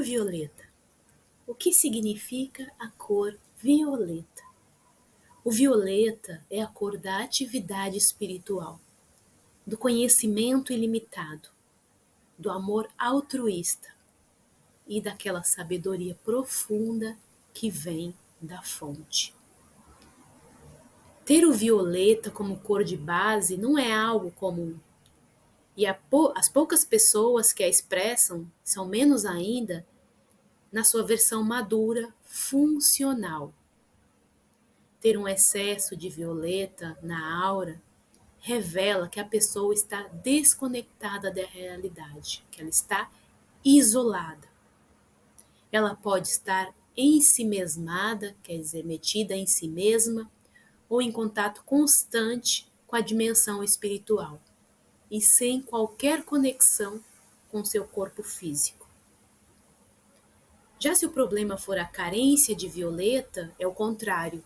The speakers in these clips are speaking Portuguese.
violeta. O que significa a cor violeta? O violeta é a cor da atividade espiritual, do conhecimento ilimitado, do amor altruísta e daquela sabedoria profunda que vem da fonte. Ter o violeta como cor de base não é algo comum, e as poucas pessoas que a expressam são menos ainda na sua versão madura, funcional. Ter um excesso de violeta na aura revela que a pessoa está desconectada da realidade, que ela está isolada. Ela pode estar ensimesmada, quer dizer, metida em si mesma, ou em contato constante com a dimensão espiritual, e sem qualquer conexão com seu corpo físico. Já se o problema for a carência de violeta, é o contrário.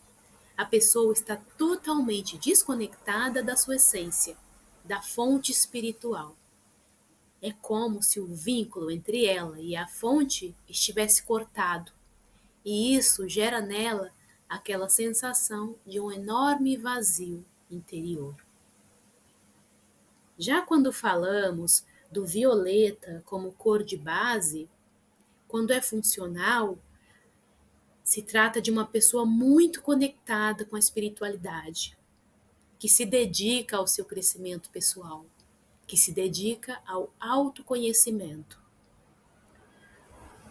A pessoa está totalmente desconectada da sua essência, da fonte espiritual. É como se o vínculo entre ela e a fonte estivesse cortado, e isso gera nela aquela sensação de um enorme vazio interior. Já quando falamos do violeta como cor de base, quando é funcional, se trata de uma pessoa muito conectada com a espiritualidade, que se dedica ao seu crescimento pessoal, que se dedica ao autoconhecimento.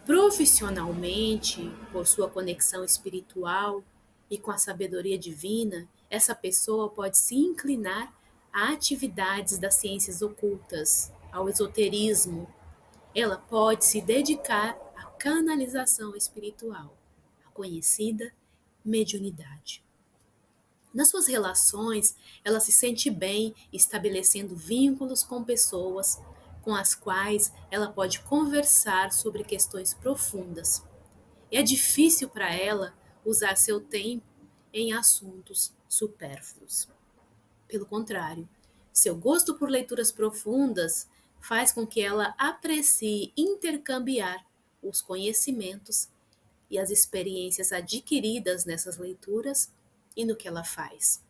Profissionalmente, por sua conexão espiritual e com a sabedoria divina, essa pessoa pode se inclinar a atividades das ciências ocultas, ao esoterismo. Ela pode se dedicar à canalização espiritual, a conhecida mediunidade. Nas suas relações, ela se sente bem estabelecendo vínculos com pessoas com as quais ela pode conversar sobre questões profundas. É difícil para ela usar seu tempo em assuntos supérfluos. Pelo contrário, seu gosto por leituras profundas faz com que ela aprecie intercambiar os conhecimentos e as experiências adquiridas nessas leituras e no que ela faz.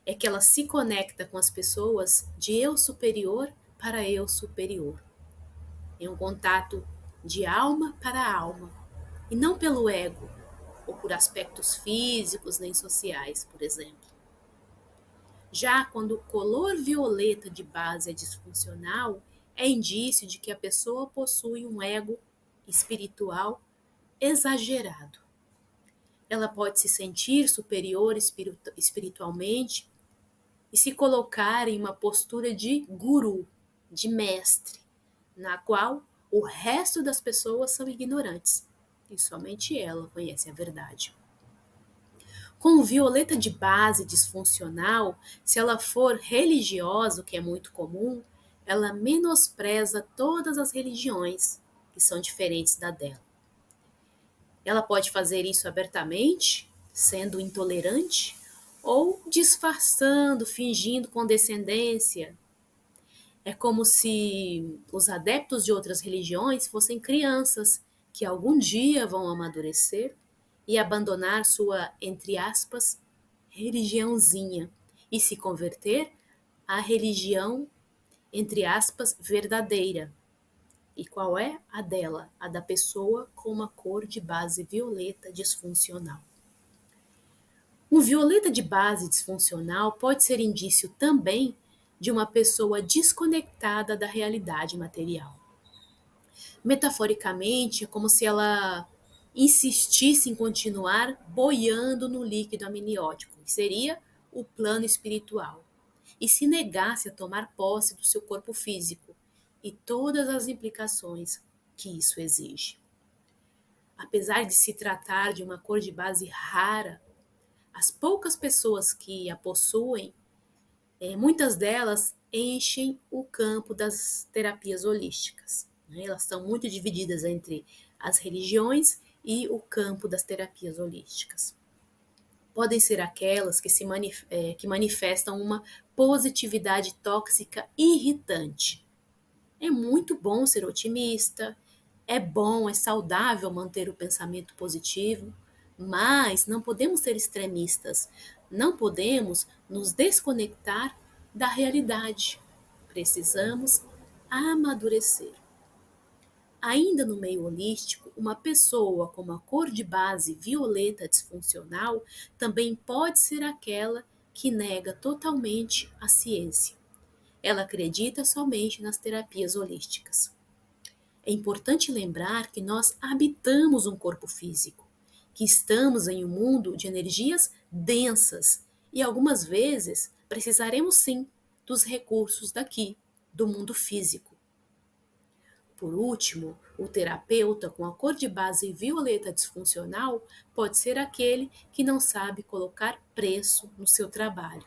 É que ela se conecta com as pessoas de eu superior para eu superior. É um contato de alma para alma, e não pelo ego, ou por aspectos físicos nem sociais, por exemplo. Já quando o color violeta de base é disfuncional, é indício de que a pessoa possui um ego espiritual exagerado. Ela pode se sentir superior espiritualmente e se colocar em uma postura de guru, de mestre, na qual o resto das pessoas são ignorantes e somente ela conhece a verdade. Com o violeta de base disfuncional, se ela for religiosa, o que é muito comum, ela menospreza todas as religiões que são diferentes da dela. Ela pode fazer isso abertamente, sendo intolerante, ou disfarçando, fingindo condescendência. É como se os adeptos de outras religiões fossem crianças que algum dia vão amadurecer e abandonar sua, entre aspas, religiãozinha e se converter à religião, entre aspas, verdadeira. E qual é a dela? A da pessoa com uma cor de base violeta disfuncional. Um violeta de base disfuncional pode ser indício também de uma pessoa desconectada da realidade material. Metaforicamente, é como se ela insistisse em continuar boiando no líquido amniótico, que seria o plano espiritual, e se negasse a tomar posse do seu corpo físico e todas as implicações que isso exige. Apesar de se tratar de uma cor de base rara, as poucas pessoas que a possuem, muitas delas enchem o campo das terapias holísticas. Elas são muito divididas entre as religiões e o campo das terapias holísticas. Podem ser aquelas que manifestam uma positividade tóxica irritante. É muito bom ser otimista, É bom, é saudável manter o pensamento positivo, mas não podemos ser extremistas. Não podemos nos desconectar da realidade. Precisamos amadurecer. Ainda no meio holístico, uma pessoa com uma cor de base violeta disfuncional também pode ser aquela que nega totalmente a ciência. Ela acredita somente nas terapias holísticas. É importante lembrar que nós habitamos um corpo físico, que estamos em um mundo de energias densas e algumas vezes precisaremos sim dos recursos daqui, do mundo físico. Por último, o terapeuta com a cor de base violeta disfuncional pode ser aquele que não sabe colocar preço no seu trabalho.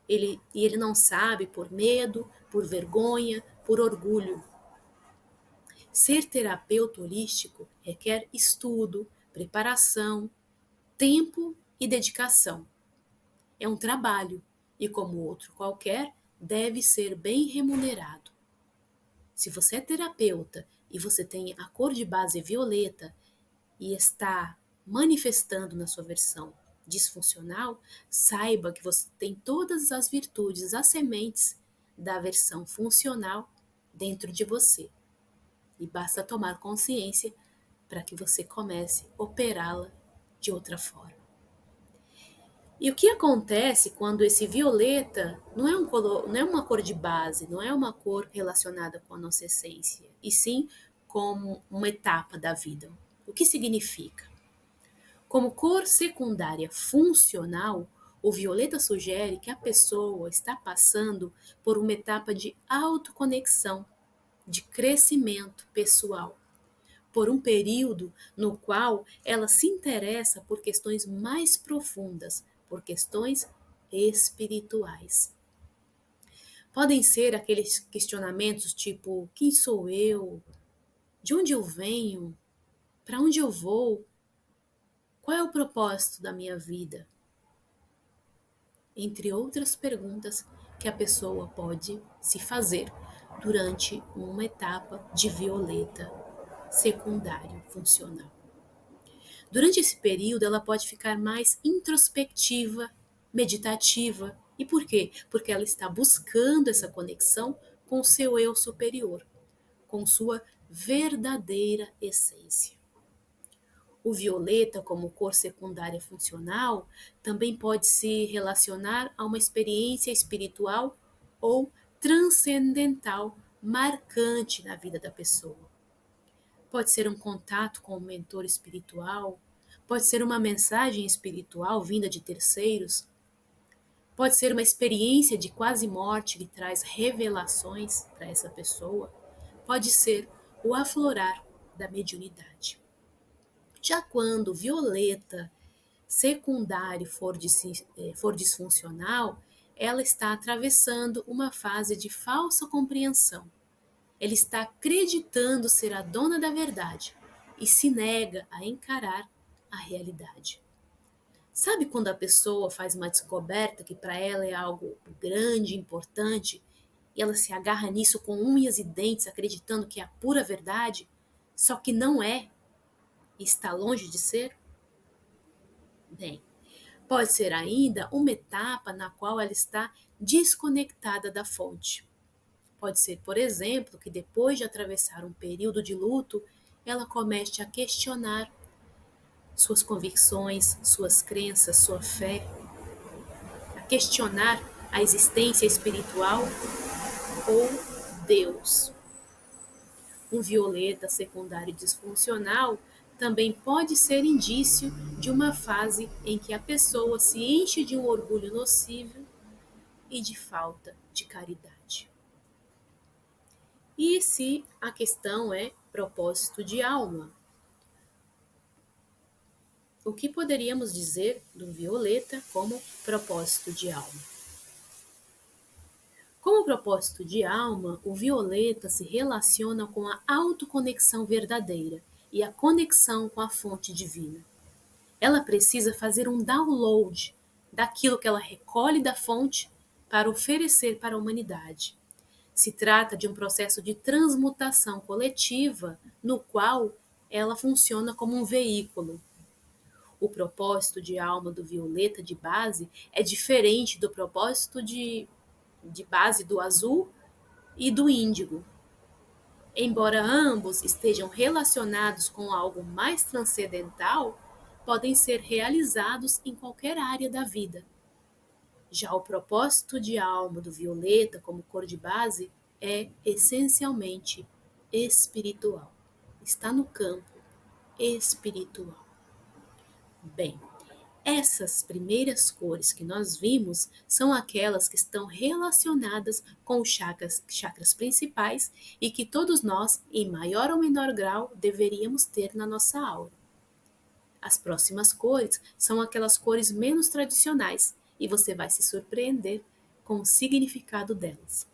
Ele não sabe por medo, por vergonha, por orgulho. Ser terapeuta holístico requer estudo, preparação, tempo e dedicação. É um trabalho e, como outro qualquer, deve ser bem remunerado. Se você é terapeuta e você tem a cor de base violeta e está manifestando na sua versão disfuncional, saiba que você tem todas as virtudes, as sementes da versão funcional dentro de você. E basta tomar consciência para que você comece a operá-la de outra forma. E o que acontece quando esse violeta não é uma cor de base, não é uma cor relacionada com a nossa essência, e sim como uma etapa da vida? O que significa? Como cor secundária funcional, o violeta sugere que a pessoa está passando por uma etapa de autoconexão, de crescimento pessoal, por um período no qual ela se interessa por questões mais profundas, por questões espirituais. Podem ser aqueles questionamentos tipo: quem sou eu? De onde eu venho? Para onde eu vou? Qual é o propósito da minha vida? Entre outras perguntas que a pessoa pode se fazer durante uma etapa de violeta secundário funcional. Durante esse período, ela pode ficar mais introspectiva, meditativa. E por quê? Porque ela está buscando essa conexão com o seu eu superior, com sua verdadeira essência. O violeta, como cor secundária funcional, também pode se relacionar a uma experiência espiritual ou transcendental marcante na vida da pessoa. Pode ser um contato com um mentor espiritual, pode ser uma mensagem espiritual vinda de terceiros, pode ser uma experiência de quase morte que traz revelações para essa pessoa, pode ser o aflorar da mediunidade. Já quando o violeta secundário for disfuncional, ela está atravessando uma fase de falsa compreensão. Ela está acreditando ser a dona da verdade e se nega a encarar a realidade. Sabe quando a pessoa faz uma descoberta que para ela é algo grande, importante, e ela se agarra nisso com unhas e dentes, acreditando que é a pura verdade, só que não é e está longe de ser? Bem, pode ser ainda uma etapa na qual ela está desconectada da fonte. Pode ser, por exemplo, que depois de atravessar um período de luto, ela comece a questionar suas convicções, suas crenças, sua fé, a questionar a existência espiritual ou Deus. Um violeta secundário disfuncional também pode ser indício de uma fase em que a pessoa se enche de um orgulho nocivo e de falta de caridade. E se a questão é propósito de alma? O que poderíamos dizer do violeta como propósito de alma? Como propósito de alma, o violeta se relaciona com a autoconexão verdadeira e a conexão com a fonte divina. Ela precisa fazer um download daquilo que ela recolhe da fonte para oferecer para a humanidade. Se trata de um processo de transmutação coletiva no qual ela funciona como um veículo. O propósito de alma do violeta de base é diferente do propósito de base do azul e do índigo. Embora ambos estejam relacionados com algo mais transcendental, podem ser realizados em qualquer área da vida. Já o propósito de alma do violeta, como cor de base, é essencialmente espiritual. Está no campo espiritual. Bem, essas primeiras cores que nós vimos são aquelas que estão relacionadas com os chakras principais e que todos nós, em maior ou menor grau, deveríamos ter na nossa aura. As próximas cores são aquelas cores menos tradicionais e você vai se surpreender com o significado delas.